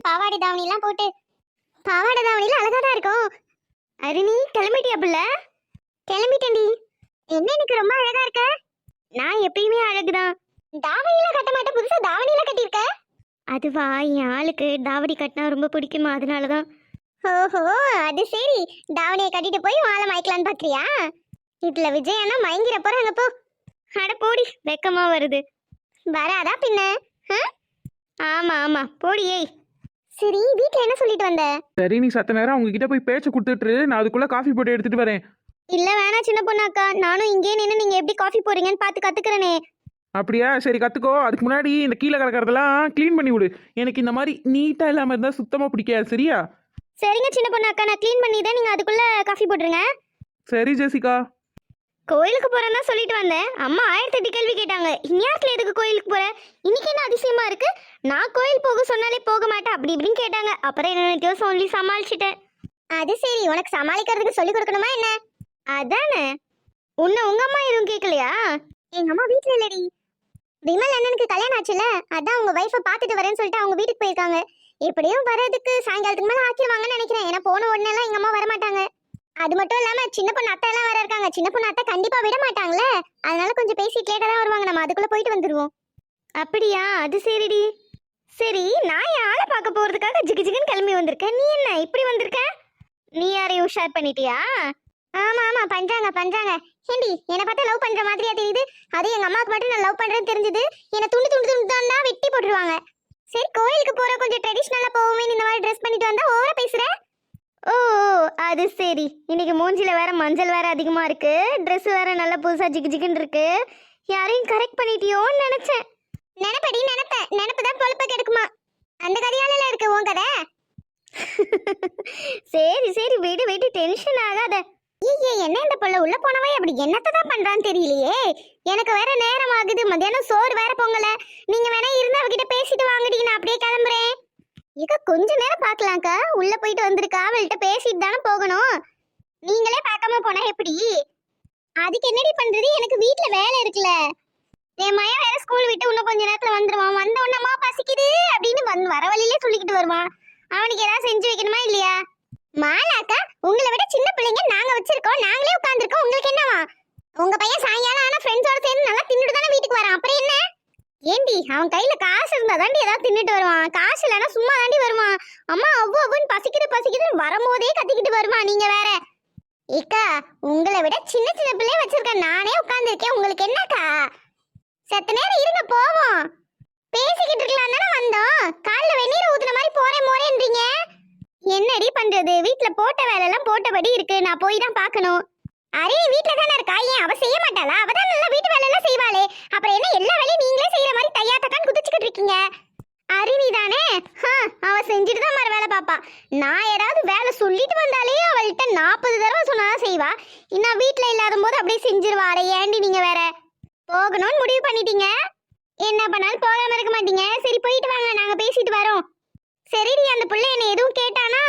பாவாடை தாவணி எல்லாம் போட்டு. பாவாடை தாவணில அழகா தான் இருக்கும். அருணி கிளம்பிட்டியா புள்ள? கிளம்பிட்டேன்டி. என்ன எனக்கு ரொம்ப அழகா இருக்க. நான் எப்பயுமே அழகுதான். தாவணிலாம் கட்ட மாட்டேன், புதுசா தாவணிலாம் கட்டியிருக்க. அதுவா, என் ஆளுக்கு தாவணி கட்டினா ரொம்ப பிடிக்குமா, அதனாலதான். ஓஹோ, அது சரி. தாவணியை கட்டிட்டு போய் மாலை மயக்கலான்னு பாக்குறியா? இதுல விஜயனா மயங்கிற போறாங்க போ. அட போடி, வெக்கமா வருது. வராதா பின்ன? ஆமா ஆமா போடியே. சரி, வீட்ல என்ன சொல்லிட்டு வந்த? சரி, நீ சத்த நேரம் அவங்க கிட்ட போய் பேச்ச கொடுத்துட்டு நான் அதுக்குள்ள காஃபி போட்டு எடுத்துட்டு வரேன். இல்ல வேணா சின்ன பொண்ணாக்கா, நானும் இங்கே நின்று நீங்க எப்படி காஃபி போடுறீங்கன்னு பார்த்து கத்துக்கிறேனே. அப்படியா? சரி கத்துக்கோ. அதுக்கு முன்னாடி இந்த கீழே கிடக்கிறதெல்லாம் க்ளீன் பண்ணி விடு. எனக்கு இந்த மாதிரி நீட்டா இல்லாம இருந்தா சுத்தமா பிடிக்காது. சரியா? சரிங்க சின்ன பொண்ணாக்கா, நான் க்ளீன் பண்ணி தான், நீங்க அதுக்குள்ள காஃபி போட்டுருங்க. சரி ஜெசிகா. கோயிலுக்கு போறேன்னா சொல்லிட்டு வந்தேன். அம்மா 1008 கேள்வி கேட்டாங்க. இந்நேரத்துல எதுக்கு கோயிலுக்கு போற? இன்னைக்கு என்ன அதிசயமா இருக்கு? நான் கோயில் போக சொன்னாலே போக மாட்டேன் அப்படி இப்படின்னு கேட்டாங்க. அப்புறம் என்ன சொல்லி சமாளிச்சிட்டேன். அது சரி, உனக்கு சமாளிக்கிறதுக்கு சொல்லி கொடுக்கணுமா என்ன? அதானே. உன்னை உங்க அம்மா எதுவும் கேட்கலையா? எங்க அம்மா வீட்டுல இல்லடி. விமல் அண்ணனுக்கு கல்யாணம் ஆச்சுல, அதான் உங்க வைஃபை பார்த்துட்டு வரேன்னு சொல்லிட்டு அவங்க வீட்டுக்கு போயிருக்காங்க. எப்படியும் வரதுக்கு சாயங்காலத்துக்கு மேல ஆக்கிடுவாங்கன்னு நினைக்கிறேன். ஏன்னா போன உடனே எல்லாம் எங்க அம்மா வர மாட்டாங்க. அது மட்டும் இல்லாம சின்ன பொண்ணு அத்தை எல்லாம் வர இருக்காங்க. சின்ன பொண்ணு அத்தை கண்டிப்பா விட மாட்டாங்களே, அதனால கொஞ்சம் பேசிட்டு லேட்டா தான் வருவாங்க. நம்ம அதுக்குள்ள போயிட்டு வந்துருவோம். அப்படியா? அது சரிடி. சரி, நான் என் ஆளை பார்க்க போறதுக்காக ஜிகு ஜிகுன்னு கிளம்பி வந்திருக்கேன். நீ என்ன இப்படி வந்திருக்க? நீ யாரையும் உஷார் பண்ணிட்டியா? ஆமா ஆமா, பண்றாங்க பண்றாங்க. ஏண்டி, என்னை பார்த்தா லவ் பண்ற மாதிரியா தெரியுது? அது எங்க அம்மாவுக்கு மட்டும் நான் லவ் பண்றேன்னு தெரிஞ்சது, என்னை துண்டு துண்டு துண்டு தான் வெட்டி போட்டுருவாங்க. சரி, கோயிலுக்கு போற கொஞ்சம் ட்ரெடிஷ்னலா போவோமே, இந்த மாதிரி ட்ரெஸ் பண்ணிட்டு வந்தா ஓவரா பேசுற. ஓ, அது சரி. இன்னைக்கு மூஞ்சில வேற மஞ்சள் வேற அதிகமா இருக்கு, ட்ரெஸ் வேற நல்லா புதுசா ஜிகு ஜிகுன்னு இருக்கு. யாரையும் கரெக்ட் பண்ணிட்டியோன்னு நினைச்சேன். நினைப்படி நினைப்புதான் பொழப்ப கெடுக்குமா. அந்த கதையால இருக்கு உன் கதை. சரி சரி, விடு விடு, டென்ஷன் ஆகாத. ஏய், என்ன இந்த பொண்ணு உள்ள போனவே அப்படி என்னத்தான் பண்றான்னு தெரியலையே. எனக்கு வேற நேரம் ஆகுது, மத்தியானம் சோறு வேற பொங்கல. நீங்க வேணா இருந்து அவகிட்ட பேசிட்டு வாங்கடி, நான் அப்படியே கிளம்புறேன். இக்க கொஞ்ச நேரம் பாக்கலாம்க்கா, உள்ள போயிட்டு வந்திருக்கா, அவள்கிட்ட பேசிட்டு தானே போகணும். நீங்களே பார்க்காம போனா எப்படி? அதுக்கு என்னடி பண்றது, எனக்கு வீட்டுல வேலை இருக்குல்ல. என் மயன் வேற ஸ்கூல் விட்டு இன்னும் கொஞ்ச நேரத்துல வந்துருவான். வந்த உடனேமா பசிக்குது அப்படின்னு வர வழியிலே சொல்லிக்கிட்டு வருவான். அவனுக்கு ஏதாவது செஞ்சு வைக்கணுமா இல்லையா? மாலாக்கா, உங்களை விட சின்ன பிள்ளைங்க நாங்க வச்சிருக்கோம், நாங்களே உட்காந்துருக்கோம். உங்களுக்கு என்னவா? உங்க பையன் சாயங்காலம் ஆனா ஃப்ரெண்ட்ஸோட சேர்ந்து நல்லா தின்னுட்டு தானே வீட்டுக்கு வரான். அப்புறம் என்ன? ஏண்டி, அவன் கையில காசு இருந்தா தாண்டி ஏதாவது தின்னுட்டு வருவான். காசு இல்லைன்னா சும்மா தாண்டி வருவான். அம்மா அவ்வுன்னு பசிக்குதுன்னு வரும்போதே கத்திக்கிட்டு வருவான். நீங்க வேற. ஏக்கா, உங்களை விட சின்ன சின்ன பிள்ளைய வச்சிருக்கேன், நானே உட்காந்துருக்கேன். உங்களுக்கு என்னக்கா? செத்த நேரம் இருங்க, போவோம். பேசிக்கிட்டு இருக்கலாம் தானே வந்தோம். காலில் வெந்நீர் ஊத்துன மாதிரி போறேன் மோரேன்றீங்க. என்னடி பண்றது, வீட்டுல போட்ட வேலை எல்லாம் போட்டபடி இருக்கு. நான் போய் தான் பார்க்கணும். அரே, வீட்டுல தானே இருக்கா, ஏன் அவ செய்ய மாட்டாளா? அவ தான் நல்லா வீட்டு வேலை எல்லாம் செய்வாளே. அப்புறம் என்ன எல்லா வேலையும் நீங்களே செய்யற மாதிரி தையா தக்கான்னு குதிச்சுக்கிட்டு இருக்கீங்க? அருணி தானே, அவ செஞ்சுட்டு தான் மறு வேலை பாப்பா. நான் ஏதாவது வேலை சொல்லிட்டு வந்தாலே அவள்கிட்ட 40 தடவை சொன்னாதான் செய்வா. இன்னும் வீட்டுல இல்லாத போது அப்படியே செஞ்சிருவா. அட ஏண்டி நீங்க வேற. போகணும்னு முடிவு பண்ணிட்டீங்க, என்ன பண்ணாலும் போகாம இருக்க மாட்டீங்க. சரி, போயிட்டு வாங்க, நாங்க பேசிட்டு வரோம். சரிடி, அந்த பிள்ளை என்ன எதுவும் கேட்டானா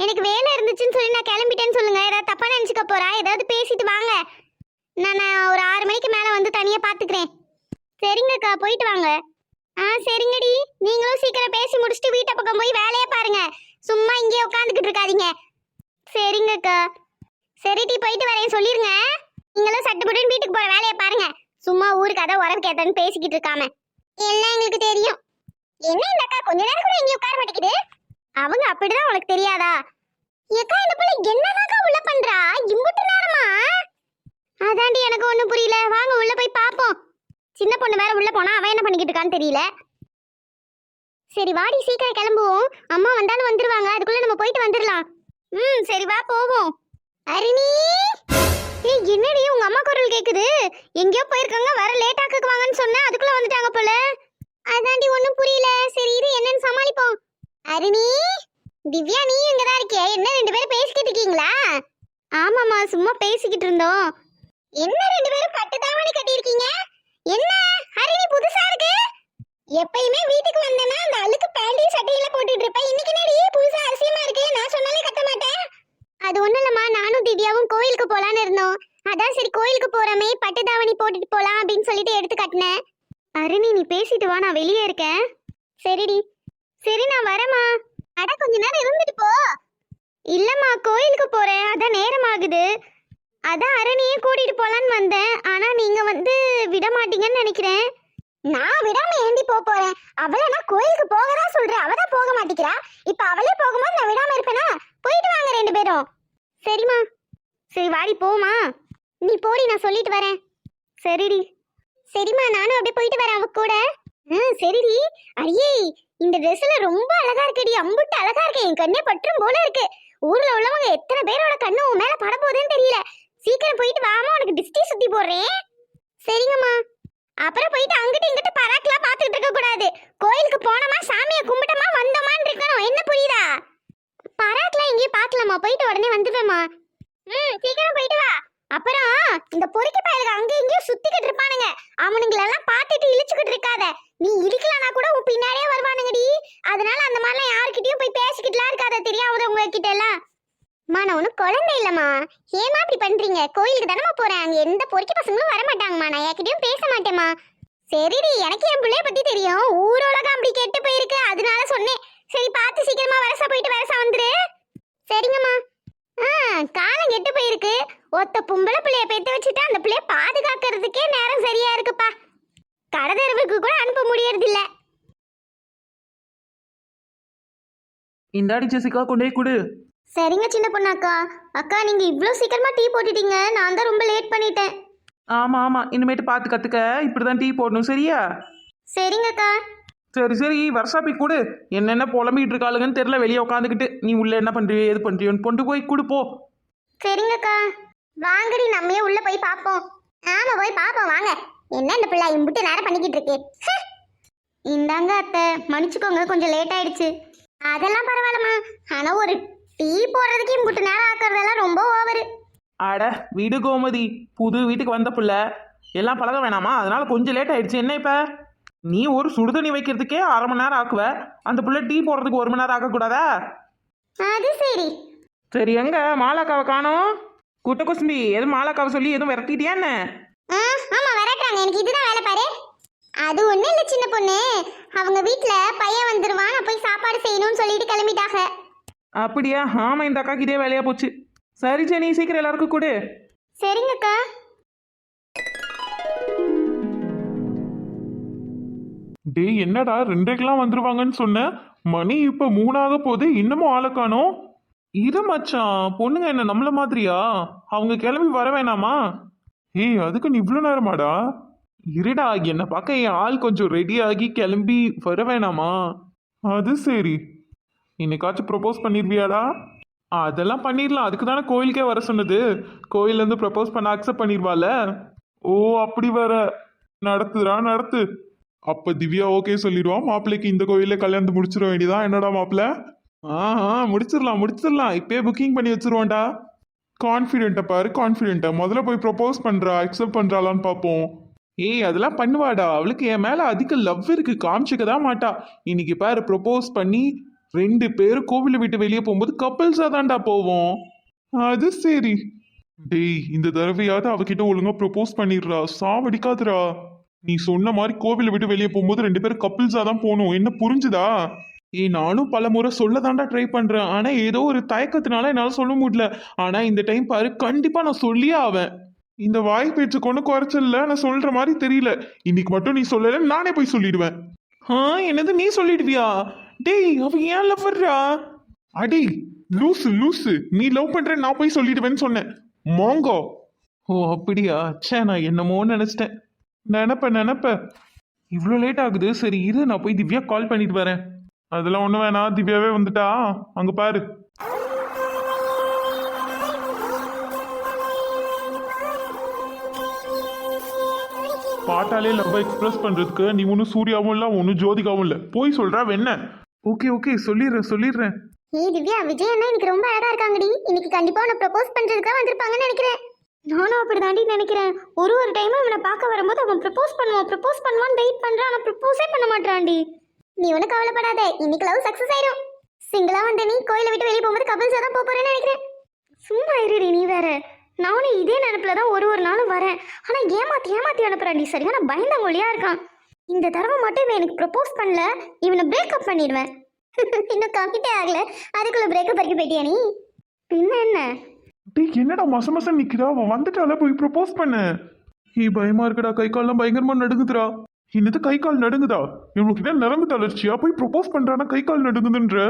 எனக்கு வேலை இருந்துச்சுன்னு சொல்லி நான் கிளம்பிட்டேன்னு சொல்லுங்க. ஏதாவது தப்பா நினைச்சுக்க போறா, ஏதாவது பேசிட்டு வாங்க. நான் ஒரு 6 மணிக்கு மேல வந்து தனியா பாத்துக்கிறேன். சரிங்கக்கா, போயிட்டு வாங்க. சரிங்கடி, நீங்களும் சீக்கிரம் பேசி முடிச்சுட்டு வீட்டை பக்கம் போய் வேலையை பாருங்க. சும்மா இங்கே உட்காந்துக்கிட்டு இருக்காதீங்க. சரிங்கக்கா. சரிடி, போயிட்டு வரேன் சொல்லிருங்க. நீங்களும் சட்டுப்பட்டு வீட்டுக்கு போற வேலையை பாருங்க. சும்மா ஊருக்கு அதை உறவு கேட்டன்னு பேசிக்கிட்டு இருக்காம. எல்லாம் எங்களுக்கு தெரியும். என்ன இந்த அக்கா கொஞ்ச நேரம் கூட இங்கே உட்கார மாட்டேங்குது? அவங்க அப்படிதான், உனக்கு தெரியாதா? ஏக்கா, இந்த பிள்ளை என்னதாக்கா உள்ள பண்றா இம்புட்டு நேரமா? அதாண்டி எனக்கு ஒண்ணும் புரியல. வாங்க உள்ள போய் பாப்போம். சின்ன பொண்ணு வேற உள்ள போனா அவன் என்ன பண்ணிக்கிட்டு இருக்கான்னு தெரியல. சரி வாடி, சீக்கிரம் கிளம்புவோம். அம்மா வந்தாலும் வந்துருவாங்க, அதுக்குள்ள நம்ம போயிட்டு வந்துடலாம். சரி வா போவோம். அருணி, என்னடி உங்க அம்மா குரல் கேக்குது? எங்கேயோ போயிருக்காங்க, வர லேட் ஆக்குவாங்கன்னு சொன்னா அதுக்குள்ள வந்துட்டாங்க போல. அதாண்டி ஒண்ணும் புரியல. சரி இரு, என்னன்னு சமாளிப்போம். அருணி, திவ்யா, நீ இங்கதான் இருக்கியா? என்ன 2 பேரும் பேசிக்கிட்டு இருக்கீங்களா? ஆமாமா, சும்மா பேசிக்கிட்டு இருந்தோம். என்ன 2 பேரும் பட்டு தாவணி கட்டியிருக்கீங்க? என்ன அருணி புதுசா இருக்கு? எப்பயுமே வீட்டுக்கு வந்தேன்னா அந்த அழுக்கு பேண்டையும் சட்டையில போட்டுட்டு இருப்பேன். இன்னைக்கு என்னடி புதுசா அரிசியமா இருக்கு? நான் சொன்னாலே கட்ட மாட்டேன். அது ஒண்ணும் இல்லம்மா, நானும் திவ்யாவும் கோயிலுக்கு போலான்னு இருந்தோம். அதான் சரி கோயிலுக்கு போறமே பட்டு தாவணி போட்டுட்டு போலாம் அப்படின்னு சொல்லிட்டு எடுத்து கட்டினேன். அருணி, நீ பேசிட்டு வா, நான் வெளியே இருக்கேன். சரிடி. சரி, நான் வரேம்மா. அட கொஞ்ச நேரம் இருந்துட்டு போ. இல்லம்மா கோயிலுக்கு போறேன், அதான் நேரம் ஆகுது. அதான் அரணியே கூட்டிட்டு போலான்னு வந்தேன். ஆனா நீங்க வந்து விட மாட்டீங்கன்னு நினைக்கிறேன். நான் விடாம ஏண்டி போறேன்? அவளை நான் கோயிலுக்கு போகதா சொல்றேன், அவதான் போக மாட்டேங்கிறா. இப்ப அவளே போகும்போது நான் விடாம இருப்பேனா? போயிட்டு வாங்க 2 பேரும். சரிம்மா. சரி வாடி போமா. நீ போடி, நான் சொல்லிட்டு வரேன். சரிடி. சரிம்மா, நானும் அப்படியே போயிட்டு வரேன் அவ கூட. சரிடி. அடியே, இந்த ட்ரெஸ்ல ரொம்ப அழகா இருக்கடி, அம்புட்டு அழகா இருக்கு. என் கண்ணே பற்றும் போல இருக்கு. ஊர்ல உள்ளவங்க எத்தனை பேரோட கண்ணு உன் மேல பட போகுதுன்னு தெரியல. சீக்கிரம் போயிட்டு வாமா, உனக்கு டிஸ்டி சுத்தி போடுறேன். சரிங்கம்மா. அப்புறம் போயிட்டு அங்கிட்டு இங்கிட்டு பராக்கெல்லாம் பார்த்துட்டு இருக்க கூடாது. கோயிலுக்கு போனோமா, சாமியை கும்பிட்டோமா, வந்தோமான்னு இருக்கணும். என்ன புரியுதா? பராக்கெல்லாம் எங்கேயும் பார்க்கலாமா, போயிட்டு உடனே வந்துடுவேம்மா. சீக்கிரம் போயிட்டு வா. அப்புறம் இந்த பொறுக்கி பயலுக்கு அங்க எங்கேயும் சுத்திக்கிட்டு இருப்பானுங்க. அவனுங்களெல்லாம் பார்த்துட்டு இழிச்சுக்கிட்டு இருக்காத. நீ இடிக்கலனா கூட உன் பின்னாடியே வருவானுங்கடி. அதனால அந்த மாதிரிலாம் யாருக்கிட்டையும் போய் பேசிக்கிட்டுலாம் இருக்காத, தெரியாத உங்ககிட்ட எல்லாம். மா, நான் ஒன்றும் குழந்தை இல்லைம்மா. ஏமா இப்படி பண்றீங்க? கோயிலுக்கு தானே போறேன், அங்க எந்த பொறுக்கி பசங்களும் வர மாட்டாங்கம்மா. நான் யார்கிட்டயும் பேச மாட்டேம்மா. சரிடி, எனக்கு என் பிள்ளைய பத்தி தெரியும். ஊரோலகம் அப்படி கெட்டு போயிருக்கு, அதனால சொன்னேன். சரி பார்த்து சீக்கிரமா வரசா போயிட்டு வரசா வந்துரு. சரிங்கம்மா. காலம் கெட்டு போயிருக்கு. ஒத்த பொம்பளை பிள்ளைய பெத்து வச்சுட்டு அந்த பிள்ளைய பாதுகாக்கிறதுக்கே நேரம் சரியா இருக்குப்பா. கடதெருவுக்கு கூட அனுப்ப முடியறதில்ல. இந்தாடி ஜெசிகா, கொண்டே கொடு. சரிங்க சின்ன பொண்ணாக்கா. அக்கா, நீங்க இவ்ளோ சீக்கிரமா டீ போட்டுட்டீங்க, நான் தான் ரொம்ப லேட் பண்ணிட்டேன். ஆமா ஆமா, இனிமேட்டு பார்த்து கத்துக்க. இப்படிதான் டீ போடணும், சரியா? சரிங்கக்கா. சரி சரி, வருஷாப்பி கொடு. என்னென்ன புலம்பிட்டு இருக்காளுங்கன்னு தெரியல, வெளியே உட்காந்துக்கிட்டு. நீ உள்ள என்ன பண்றியோ எது பண்றியோன்னு கொண்டு போய் கொடுப்போ. சரிங்கக்கா. வாங்கடி, நம்மளே உள்ள போய் பாப்போம். ஆமா, போய் பாப்போம் வாங்க. என்ன இந்த பிள்ளை இம்புட்டு நேரம் பண்ணிக்கிட்டு இருக்கு? இந்தாங்க அத்தை, மன்னிச்சுக்கோங்க, கொஞ்சம் லேட் ஆயிடுச்சு. அதெல்லாம் பரவாயில்லம்மா. ஆனா ஒரு டீ போடுறதுக்கு இம்புட்டு நேரம் ஆக்குறதெல்லாம் ரொம்ப ஓவரு. அட விடு கோமதி, புது வீட்டுக்கு வந்த புள்ள, எல்லாம் பழக வேணாமா? அதனால கொஞ்சம் லேட் ஆயிடுச்சு. என்ன இப்ப நீ ஒரு சுடுதண்ணி வைக்கிறதுக்கே 1/2 மணி நேரம் ஆக்குவ, அந்த புள்ள டீ போடுறதுக்கு 1 மணி நேரம் ஆக்கக்கூடாதா? அது சரி. சரி, எங்க மாலாக்காவை காணோம்? குட்ட குசும்பி, எதுவும் மாலாக்காவை சொல்லி எதுவும் விரட்டிட்டியா என்ன? ஆமா, வரட்டாங்க. எனக்கு இதுதான் வேலை பாரு. அது ஒண்ணு இல்ல சின்ன பொண்ணு, அவங்க வீட்ல பையன் வந்துருவான், நான் போய் சாப்பாடு செய்யணும்னு சொல்லிட்டு கிளம்பிட்டாங்க. அப்படியா? ஆமா, இந்த அக்காக்கு இதே வேலையா போச்சு. சரி ஜெனி, சீக்கிரம் எல்லாருக்கும் கொடு. சரிங்கக்கா. டேய், என்னடா 2:00க்கெல்லாம் வந்துருவாங்கன்னு சொன்ன, மணி இப்ப 3 போகுது, இன்னமும் ஆளை காணோம். இரு மச்சான், பொண்ணுங்க என்ன நம்மள மாதிரியா? அவங்க கிளம்பி வர வேணாமா? ஏய், அதுக்கு நீ இவ்வளோ நேரமாடா? இருடா, என்ன பார்க்க என் ஆள் கொஞ்சம் ரெடி ஆகி கிளம்பி வர வேணாமா? அது சரி. இன்னைக்காச்சும் ப்ரப்போஸ் பண்ணிருவியாடா? அதெல்லாம் பண்ணிடலாம், அதுக்கு தானே கோயிலுக்கே வர சொன்னது. கோயிலேருந்து ப்ரப்போஸ் பண்ண அக்செப்ட் பண்ணிடுவாள். ஓ, அப்படி வர. நடத்துடா நடத்து. அப்ப திவ்யா ஓகே சொல்லிடுவா, மாப்பிள்ளைக்கு இந்த கோயில கல்யாணத்தை முடிச்சிட வேண்டியதான். என்னடா மாப்பிள்ள? முடிச்சிடலாம் முடிச்சிடலாம், இப்பயே புக்கிங் பண்ணி வச்சிருவோம்டா. கான்ஃபிடென்ட்டை பாரு, கான்ஃபிடென்ட்டை. முதல்ல போய் ப்ரப்போஸ் பண்றா, அக்செப்ட் பண்றாளான்னு பார்ப்போம். ஏய், அதெல்லாம் பண்ணுவாடா, அவளுக்கு என் மேல அதிக லவ் இருக்கு, காமிச்சிக்க தான் மாட்டா. இன்னைக்கு பாரு, ப்ரப்போஸ் பண்ணி 2 பேரும் கோவிலை விட்டு வெளியே போகும்போது கப்பல்ஸா தான்டா போவோம். அது சரி. டேய், இந்த தடவையாவது அவகிட்ட ஒழுங்கா ப்ரப்போஸ் பண்ணிடுறா, சாவடிக்காதுடா. நீ சொன்ன மாதிரி கோவிலை விட்டு வெளியே போகும்போது 2 பேரும் கப்பிள்ஸா தான் போகணும், என்ன புரிஞ்சுதா? ஏய், நானும் பல முறை சொல்ல தாண்டா ட்ரை பண்றேன், ஆனா ஏதோ ஒரு தயக்கத்தினால என்னால சொல்ல முடியல. ஆனா இந்த டைம் பாரு, கண்டிப்பா நான் சொல்லியே ஆவேன். இந்த வாய் பேச்சு கொண்டு குறைச்சல, நான் சொல்ற மாதிரி தெரியல. இன்னைக்கு மட்டும் நீ சொல்லல, நானே போய் சொல்லிடுவேன். என்னது, நீ சொல்லிடுவியா? டேய், அவ ஏன் லவ்வர்ரா? அடி லூசு லூசு, நீ லவ் பண்ற நான் போய் சொல்லிடுவேன்னு சொன்னேன், மோங்கோ. ஓ அப்படியா? ச்சே, நான் என்னமோ நினைச்சிட்டேன். நினப்ப இவ்வளோ லேட் ஆகுது. சரி இரு, நான் போய் திவ்யா கால் பண்ணிட்டு வரேன். அதெல்லாம் ஒண்ணு வேணாம், திவ்யாவே வந்துட்டா. அங்க பாரு. பாட்டாலே லவ் எக்ஸ்பிரஸ் பண்றதுக்கு நீ ஒன்னும் சூர்யாவும் இல்ல, ஒன்னும் ஜோதிகாவும் இல்ல. போய் சொல்றா வெண்ண. ஓகே ஓகே, சொல்லிடுறேன். ஏய் திவ்யா, விஜய் அண்ணா இன்னைக்கு ரொம்ப அழகா இருக்காங்கடி. இன்னைக்கு கண்டிப்பா உன்னை ப்ரப்போஸ் பண்றதுக்கு வந்திருப்பாங்கன்னு நினைக்கிறேன். நானும் அப்படி தாண்டி நினைக்கிறேன். ஒரு டைமும் அவனை பார்க்க வரும்போது அவன் ப்ரப்போஸ் பண்ணுவான்னு வெயிட் பண்றான், ஆனா ப்ரப்போஸே பண்ண மாட்டான்டி. நீ ஒன்னும் கவலைப்படாத, இன்னைக்கு லவ் சக்சஸ் ஆயிரும். சிங்கிளா வந்த நீ கோயிலை விட்டு வெளியே போகும்போது கபில்ஸா தான் போறேன்னு நினைக்கிறேன். சும்மா இருடி நீ வேற. நானும் இதே நினைப்புல தான் ஒரு நாளும் வரேன். ஆனா ஏமாத்தி அனுப்புறான். நீ சரியான பயந்தாங்கொழியா இருக்கான். இந்த தடவை மட்டும் இவன் எனக்கு ப்ரப்போஸ் பண்ணல, இவனை பிரேக்கப் பண்ணிடுவேன். இன்னும் கம்மிட்டே ஆகல அதுக்குள்ள பிரேக்கப் வரைக்கும் போயிட்டியா நீ? பின்ன என்ன? டேய் என்னடா மசம் நிக்கிறா, அவன் வந்துட்டால போய் ப்ரப்போஸ் பண்ணு. பயமா இருக்குடா, கை கால்லாம் பயங்கரமா நடுங்குதுடா. என்னது கை கால் நடுங்குதா? இவனுக்கு என்ன நரம்பு தளர்ச்சியா? போய் ப்ரப்போஸ் பண்றானா கை கால் நடுங்குதுன்ற?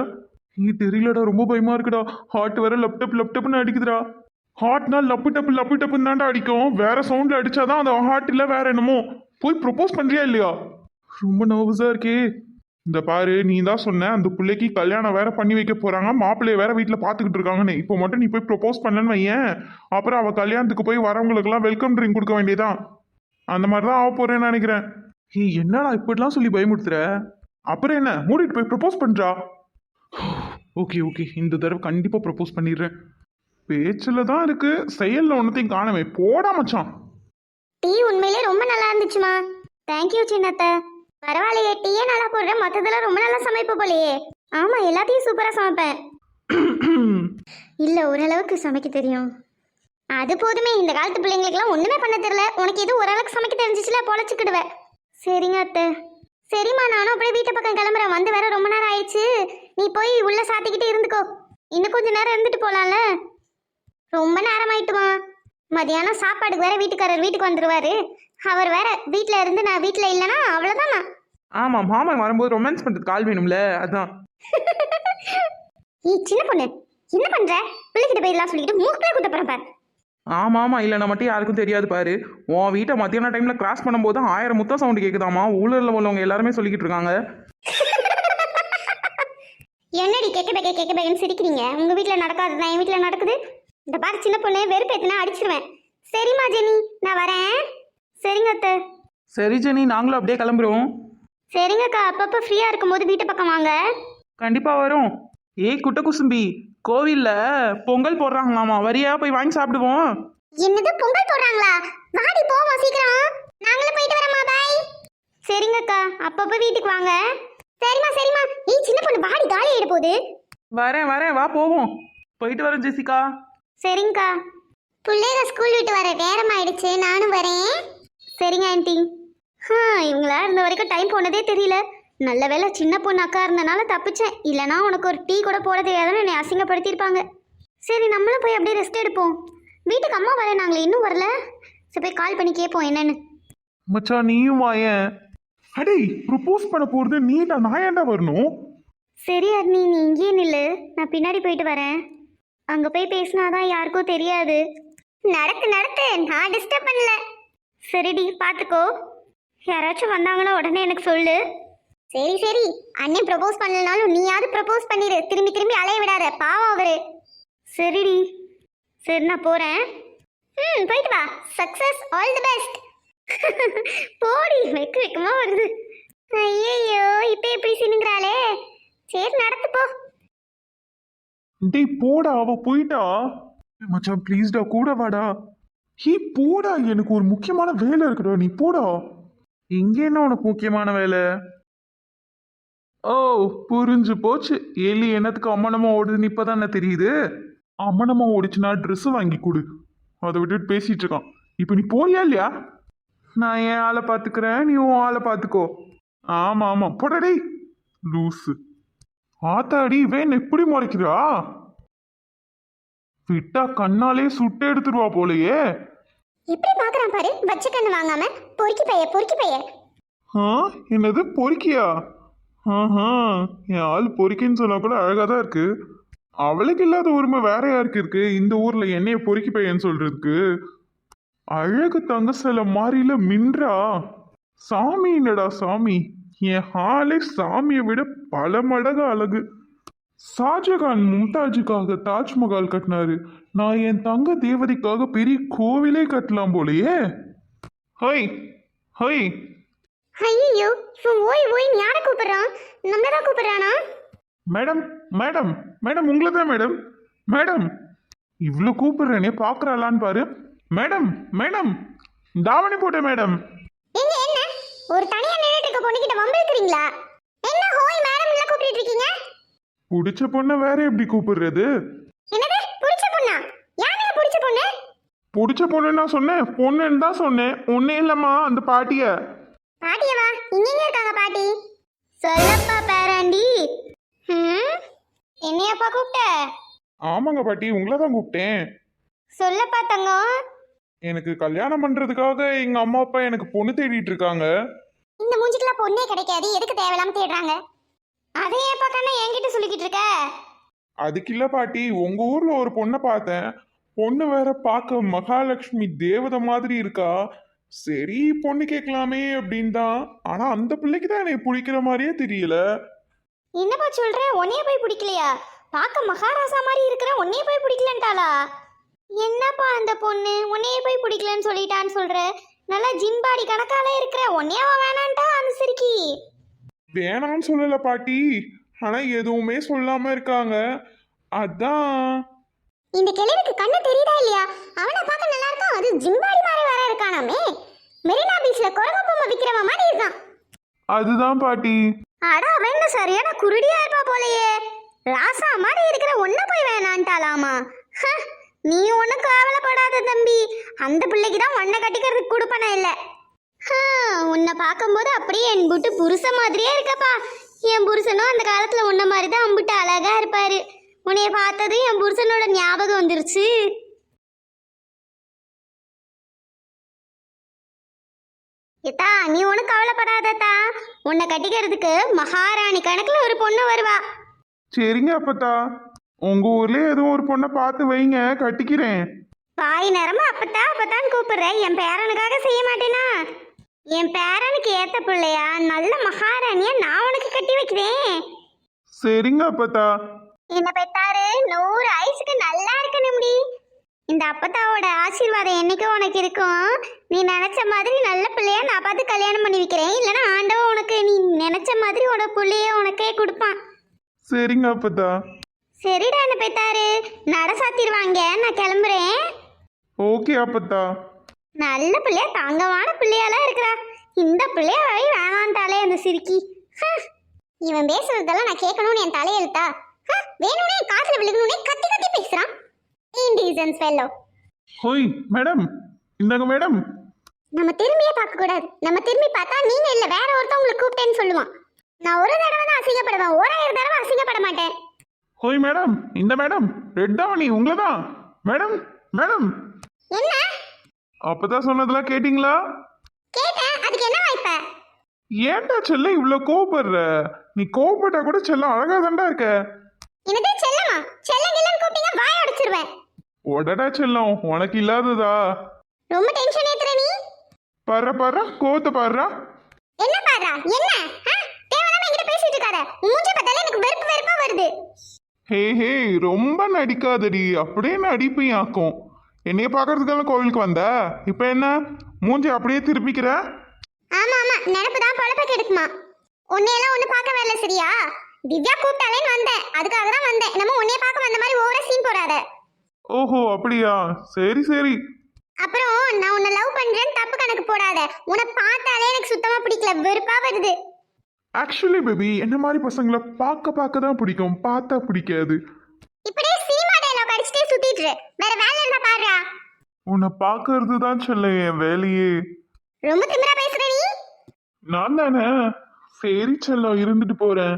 தெரியலடா, ரொம்ப பயமா இருக்குடா. ஹார்ட் வேற லப்டப்னு அடிக்குதுடா. ஹார்ட்னா லப்பு டப்புன்னு தான்டா அடிக்கும். வேற சவுண்ட்ல அடிச்சாதான் அந்த ஹார்ட் இல்ல வேற என்னமோ. போய் ப்ரப்போஸ் பண்றியா இல்லையா? ரொம்ப நர்வஸா இருக்கே. இந்த பாரு, நீ தான் சொன்ன அந்த பிள்ளைக்கு கல்யாணம் வேற பண்ணி வைக்க போறாங்க, மாப்பிள்ளைய வேற வீட்டுல பாத்துக்கிட்டு இருக்காங்கன்னு. இப்போ மட்டும் நீ போய் ப்ரப்போஸ் பண்ணலன்னு வையேன், அப்புறம் அவ கல்யாணத்துக்கு போய் வரவங்களுக்கு எல்லாம் வெல்கம் ட்ரிங்க் கொடுக்க வேண்டியதான். அந்த மாதிரிதான் ஆக போறேன்னு நினைக்கிறேன். என்னடா இப்படிலாம் சொல்லி பயமுடுத்துற? அப்புறம் என்ன, மூடிட்டு போய் ப்ரப்போஸ் பண்றா. ஓகே இந்த தடவை கண்டிப்பா ப்ரப்போஸ் பண்ணிடுறேன். பேச்சுல தான் இருக்கு, செயல்ல ஒன்னத்தையும் காணவே. போடா மச்சான். டீ உண்மையிலே ரொம்ப நல்லா இருந்துச்சுமா. தேங்க்யூ சின்னத்தை. பரவாயில்லையே, டீயே நல்லா போடுறேன், மற்றதெல்லாம் ரொம்ப நல்லா சமைப்ப போலையே. ஆமா, எல்லாத்தையும் சூப்பரா சமைப்பேன். இல்ல, ஓரளவுக்கு சமைக்க தெரியும். அது போதுமே. இந்த காலத்து பிள்ளைங்களுக்குலாம் ஒண்ணுமே பண்ண தெரியல. உனக்கு எது ஓரளவுக்கு சமைக்க தெரிஞ்சிச்சுல, பொழைச்சிக்கிடுவேன். சரிங்க அத்தை. சரிம்மா, நானும் அப்படியே வீட்டு பக்கம் கிளம்புறேன். வந்து வேற ரொம்ப நேரம் ஆயிடுச்சு. நீ போய் உள்ள சாத்திக்கிட்டு இருந்துக்கோ. இன்னும் கொஞ்ச நேரம் இருந்துட்டு போலாம்ல. ரொம்ப நேரம் ஆயிட்டுமா. மதியானம் சாப்பாடுக்கு வேற வீட்டுக்காரர் வீட்டுக்கு வந்துருவாரு. அவர் வேற வீட்டுல இருந்து நான் வீட்டுல இல்லைன்னா அவ்வளவுதான். ஆமா, மாமன் வரும்போது ரொமான்ஸ் பண்றதுக்கு கால் வேணும்ல, அதான். சின்ன பொண்ணு என்ன பண்ற? பிள்ளைகிட்ட போய் எல்லாம் சொல்லிட்டு மூக்குல குத்த போறேன் பாரு. ஆமா இல்லைன்னா மட்டும் யாருக்கும் தெரியாது பாரு. உன் வீட்டை மத்தியான டைம்ல கிராஸ் பண்ணும்போது 1000 முத்தம் சவுண்ட் கேக்குதாமா. ஊழல்ல உள்ளவங்க எல்லாருமே சொல்லிக்கிட்டு இருக்காங்க. என்னடி கேட்க பேக்கன்னு சிரிக்கிறீங்க? உங்க வீட்டுல நடக்காதுதான் என் வீட்டுல நடக்குது. இந்த பாரு சின்ன பொண்ணு, வெறுப்பேத்துனா அடிச்சிருவேன். சரிம்மா ஜெனி, நான் வரேன். சரிங்க அத்தை. சரி ஜெனி, நாங்களும் அப்படியே கிளம்புறோம். சரிங்கக்கா, அப்பப்போ ஃப்ரீயா இருக்கும்போது வீட்டு பக்கம் வாங்க. கண்டிப்பா வரும். ஏய் குட்ட குசும்பி, கோவில்ல பொங்கல் போடுறாங்களாமா, வரியா? போய் வாங்கி சாப்பிடுவோம். என்னது பொங்கல் போடுறாங்களா? வாடி போவோம் சீக்கிரம். நாங்களும் போயிட்டு வரமா, பாய். சரிங்கக்கா, அப்பப்போ வீட்டுக்கு வாங்க. சரிம்மா. சின்ன பொண்ணு வாடி, காலி ஆயிட போகுது. வரேன் வா போவோம். போயிட்டு வரேன் ஜெசிகா. சரிங்கக்கா. பிள்ளைங்க ஸ்கூல் விட்டு வர நேரம் ஆயிடுச்சு, நானும் வரேன். சரிங்க ஆண்டி. இவங்களா இருந்த வரைக்கும் டைம் போனதே தெரியல. நல்ல வேளை சின்ன பொண்ணு அக்கா இருந்தனால தப்பிச்சேன். இல்லைனா உனக்கு ஒரு டீ கூட போட தெரியாதுன்னு என்னை அசிங்கப்படுத்தியிருப்பாங்க. சரி, நம்மளும் போய் அப்படியே ரெஸ்ட் எடுப்போம். வீட்டுக்கு அம்மா வர, நாங்களே இன்னும் வரல. சரி, போய் கால் பண்ணி கேட்போம் என்னன்னு. மச்சான் நீயும் வாயேன். அடே, ப்ரப்போஸ் பண்ண போறது நீடா, நான் ஏன்டா வரணும்? சரி அர்னி, நீ இங்கேயே நில்லு, நான் பின்னாடி போயிட்டு வரேன். அங்கே போய் பேசினாதான் யாருக்கும் தெரியாது. நடத்து, நான் டிஸ்டர்ப் பண்ணல. சரிடி, பார்த்துக்கோ. யாராச்சும் வந்தாங்கன்னா உடனே எனக்கு சொல்லு. சரி, அண்ணன் ப்ரப்போஸ் பண்ணலனாலும் நீயாவது ப்ரப்போஸ் பண்ணிடு. திரும்பி அலைய விடாத, பாவம் அவரு. சரிடி. சரி, நான் போறேன். போயிட்டு வா. Success, all the best. போடி, வெக்கமா வருது. ஐயோ, இப்போ எப்படி சினுங்கிறாளே. சரி, நடத்து போ. டேய் போடா, அவ போயிட்டா. மச்சான் ப்ளீஸ்டா, கூட வாடா. போடா, எனக்கு ஒரு முக்கியமான வேலை இருக்குடா, நீ போடா. இங்க என்ன உனக்கு முக்கியமான வேலை? ஓ, புரிஞ்சு போச்சு. எலி என்னத்துக்கு அம்மனமா ஓடுதுன்னு இப்பதான் என்ன தெரியுது. அம்மனமா ஓடிச்சுன்னா ட்ரெஸ் வாங்கி கொடு. அதை விட்டுட்டு பேசிட்டு இருக்கான். இப்போ நீ போறியா இல்லையா? நான் என் ஆளை பாத்துக்கிறேன், நீ உன் ஆளை பாத்துக்கோ. ஆமா போடா டேய் லூசு. ஆத்தாடி, வேன் எப்படி முறைக்கிறா? விட்டா கண்ணாலே சுட்டு எடுத்துருவா போலயே. எப்படி பாக்குறான் பாரு, வச்ச கண்ணு வாங்காம. பொறுக்கி பைய. என்னது பொறுக்கியா? என் ஆள் பொறுக்கின்னு சொன்னா கூட அழகா தான் இருக்கு. அவளுக்கு இல்லாத உரிமை வேற யாருக்கு இருக்கு இந்த ஊர்ல என்னைய பொறுக்கி பையன்னு சொல்றதுக்கு? அழகு தங்க சில மாதிரில மின்றா. சாமி என்னடா சாமி, என் ஆளே சாமியை விட பல மடங்கு அழகு. ஷாஜகான் மும்தாஜுக்காக தாஜ்மஹால் கட்டினாரு. நான் என் தங்க தேவதைக்காக பெரிய கோவிலே கட்டலாம் போலயே. ஹோய். ஐயோ, இவன் ஓய் யாரை கூப்பிடுறான்? நம்மளதான் கூப்பிடுறானா? மேடம் உங்களை தான் மேடம். இவ்வளோ கூப்பிடுறேனே, பாக்குறாளான்னு பாரு. மேடம் தாவணி போட்ட மேடம். என்ன ஒரு தனியா நின்னுட்டு இருக்க பொண்ணுகிட்ட வம்பிழுக்கிறீங்களா? என்ன ஹோய் மேடம் இல்ல கூப்பிட்டு இருக்கீங்க? புடிச்ச பொண்ணை வேற எப்படி கூப்பிடுறது? என்னது புடிச்ச பொண்ணா? யாருங்க புடிச்ச பொண்ணு? புடிச்ச பொண்ணுன்னா சொன்னேன், பொண்ணுன்னு தான் சொன்னேன். ஒன்னே இல்லம்மா, அந்த பாட்டியவா? இங்க இருக்காங்க பாட்டி. சொல்லப்பா பேராண்டி. ம், என்னையாப்பா கூப்பிட்ட? ஆமாங்க பாட்டி, உங்களை தான் கூப்பிட்டேன். சொல்லப்பா தங்கம். எனக்கு கல்யாணம் பண்றதுக்காக எங்க அம்மா அப்பா எனக்கு பொண்ணு தேடிட்டு இருக்காங்க. இந்த மூஞ்சிக்கெல்லாம் பொண்ணே கிடைக்காது, எதுக்கு தேவையில்லாம தேடுறாங்க? அதை ஏப்பா கண்ணா என்கிட்ட சொல்லிக்கிட்டு இருக்க? அதுக்கு இல்ல பாட்டி, உங்க ஊர்ல ஒரு பொண்ணை பார்த்தேன். பொண்ணு வேற பார்க்க மகாலட்சுமி தேவதை மாதிரி இருக்கா. சரி பொண்ணு கேட்கலாமே அப்படின்னு தான். ஆனா அந்த பிள்ளைக்கு தான் எனக்கு பிடிக்கிற மாதிரியே தெரியல. என்னப்பா சொல்ற? உன்னைய போய் பிடிக்கலையா? பார்க்க மகாராசா மாதிரி இருக்கிற உன்னைய போய் பிடிக்கலன்ட்டாளா? என்னப்பா அந்த பொண்ணு உன்னைய போய் பிடிக்கலன்னு சொல்லிட்டான்னு சொல்ற? நல்லா ஜின்பாடி கணக்கால இருக்கிற உன்னையாவா வேணான்ட்டா அந்த சிரிக்கி? வேணாம்னு சொல்லல பாட்டி, ஆனா எதுவுமே சொல்லாம இருக்காங்க. அதான். இந்த கிழவிக்கு கண்ணு தெரியுதா இல்லையா? அவனை பார்க்க நல்லா இருக்கான், அது ஜிம்பாடி மாதிரி வேற இருக்கானாமே. மெரினா பீச்ல குரங்கு பொம்மை விக்கிறவ மாதிரி இருக்கான். அதுதான் பாட்டி. அட அவன் சரியான குருடியா இருப்பா போலயே. ராசா மாதிரி இருக்கிற ஒன்ன போய் வேணான்ட்டாலாமா? நீ ஒன்னும் கவலைப்படாத தம்பி, அந்த பிள்ளைக்கு தான் உன்னை கட்டிக்கிறதுக்கு கொடுப்பன இல்ல. உன்னை பார்க்கும்போது அப்படியே என் புட்டு புருஷன் மாதிரியே இருக்கப்பா. என் புருஷனும் அந்த காலத்துல உன்ன மாதிரி தான் அம்புட்டு அழகா இருப்பாரு. உன்னைய பார்த்தது என் புருஷனோட ஞாபகம் வந்துருச்சு. ஏத்தா நீ ஒன்றும் கவலைப்படாதத்தா, உன்னை கட்டிக்கிறதுக்கு மகாராணி கணக்குல ஒரு பொண்ணு வருவா. சரிங்க அப்பத்தா, உங்க ஊர்லயே எதுவும் ஒரு பொண்ணை பார்த்து வைங்க, கட்டிக்கிறேன். வாய் நேரமா அப்பத்தான் கூப்பிடுறேன். என் பேரனுக்காக செய்ய மாட்டேனா? என் பேரனுக்கு ஏத்த பிள்ளையா நல்ல மகாராணியா நான் உனக்கு கட்டி வைக்கிறேன். சரிங்க அப்பத்தா. என்ன பெத்தாரு 100 ஐஸுக்கு நல்லா இருக்கணும் முடி. இந்த அப்பத்தாவோட ஆசீர்வாதம் என்னைக்கும் உனக்கு இருக்கும். நீ நினைச்ச மாதிரி நல்ல பிள்ளையா நான் பார்த்து கல்யாணம் பண்ணி வைக்கிறேன். இல்லைன்னா ஆண்டவன் உனக்கு நீ நினைச்ச மாதிரி உனக்கு பிள்ளைய உனக்கே கொடுப்பான். சரிங்க அப்பத்தா. சரிடா என்ன பெத்தாரு, நட சாத்திடுவாங்க, நான் கிளம்புறேன். ஓகே அப்பத்தா. நல்ல பிள்ளையா தங்கமான பிள்ளையாலாம் இருக்கிறா. இந்த பிள்ளைய வழி வேணான்ட்டாலே அந்த சிரிக்கி. இவன் பேசுறதெல்லாம் நான் கேட்கணும்னு என் தலையெழுத்தா? வேணும்னே காசுல விழுகணும்னே கத்தி கத்தி பேசுறான். இன்டீசன்ஸ் ஃபெல்லோ. ஹோய் மேடம், இந்தாங்க மேடம். நம்ம திரும்பியே பார்க்க கூடாது. நம்ம திரும்பி பார்த்தா நீங்க இல்ல வேற ஒருத்தவங்களை கூப்பிட்டேன்னு சொல்லுவான். நான் ஒரு தடவை தான் அசிங்கப்படுவேன், 1000 தடவை அசிங்கப்பட மாட்டேன். ஹோய் மேடம், இந்த மேடம் ரெட் தாவணி உங்களை தான். Madam madam. என்ன? அப்பதான் சொன்னதெல்லாம் கேட்டிங்களா? கேட்டேன், அதுக்கு என்ன வாய்ப்ப? ஏன்டா செல்ல இவ்வளோ கோவப்படுற? நீ கோவப்பட்டா கூட செல்லம் அழகா தான்டா இருக்க. என்னது செல்லமா? செல்லம் கில்லன்னு கூப்பிட்டீங்க வாய அடிச்சிருவேன். உடடா செல்லம், உனக்கு இல்லாததா? ரொம்ப டென்ஷன் ஏத்துற நீ. பாரு கோவத்தை பாருடா. என்ன பாரா? என்ன? தேவையில்லாம என்கிட்ட பேசிட்டு இருக்காத. மூஞ்ச பார்த்தாலே எனக்கு வெறுப்பா வருது. ஹே ரொம்ப நடிக்காதடி, அப்படியே நடிப்பையாக்கும். என்னைய பார்க்கறதுக்கெல்லாம் கோவிலுக்கு வந்த, இப்போ என்ன மூஞ்சி அப்படியே திருப்பிக்கிற? ஆமா நினைப்பு தான் பொழப்ப கெடுக்குமா. உன்னையெல்லாம் ஒண்ணு பார்க்க வரல சரியா? திவ்யா கூப்பிட்டாலேன்னு வந்தேன், அதுக்காக தான் வந்தேன். நம்ம உன்னைய பார்க்க வந்த மாதிரி ஓவரா சீன் போடாத. ஓஹோ அப்படியா, சரி. அப்புறம் நான் உன்னை லவ் பண்றேன்னு தப்பு கணக்கு போடாத. உன்னை பார்த்தாலே எனக்கு சுத்தமா பிடிக்கல, வெறுப்பா வருது. ஆக்சுவலி பேபி, என்ன மாதிரி பசங்களை பார்க்க தான் பிடிக்கும், பார்த்தா பிடிக்காது. இப்படியே சினிமா டயலாக் அடிச்சுட்டே சுத்திட்டு இரு. வேற வேலை இருந்தா பாருடா. உன்னை பார்க்கறது தான் சொல்ல என் வேலையே. ரொம்ப திமிரா பேசுற நீ. நான் தானே. சரி செல்லம், இருந்துட்டு போறேன்.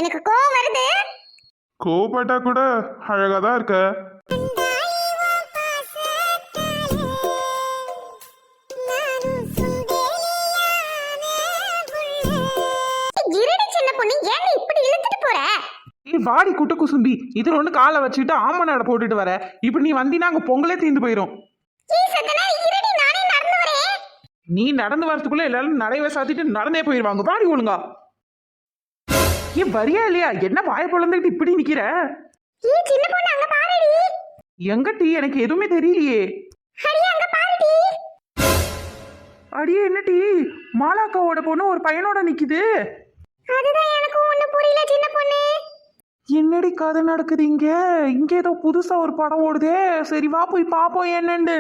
எனக்கு கோவம் வருது. கோவப்பட்டா கூட அழகா தான் இருக்க. இருடி சின்ன பொண்ணு, ஏன் இப்படி இழுத்துட்டு போற? நீ வாடி குட்ட குசும்பி, இதுல ஒன்று காலை வச்சுக்கிட்டு ஆம நட போட்டுட்டு வர. இப்படி நீ வந்தீங்கன்னா அங்கே பொங்கலே தீர்ந்து போயிடும். இருடி, நானே நடந்து வரேன். நீ நடந்து வரதுக்குள்ள எல்லாரும் நடைவை சாத்திட்டு நடந்தே போயிடுவாங்க. வாடி ஒழுங்கா. ஏன் வரியா இல்லையா? என்ன வாய பொழந்துக்கிட்டு இப்படி நிக்கிற? சின்ன பொண்ணு அங்க பாருடி. எங்க டீ? எனக்கு எதுவுமே தெரியலையே. அடி அங்க பாருடி. அடியே என்ன டீ? மாலாக்காவோட பொண்ணு ஒரு பையனோட நிக்குது. அதுதான் எனக்கு ஒண்ணு புரியல சின்ன பொண்ணு. என்னடி கதை நடக்குது இங்க? இங்க ஏதோ புதுசா ஒரு படம் ஓடுதே. சரி வா போய் பாப்போம் என்னன்னு.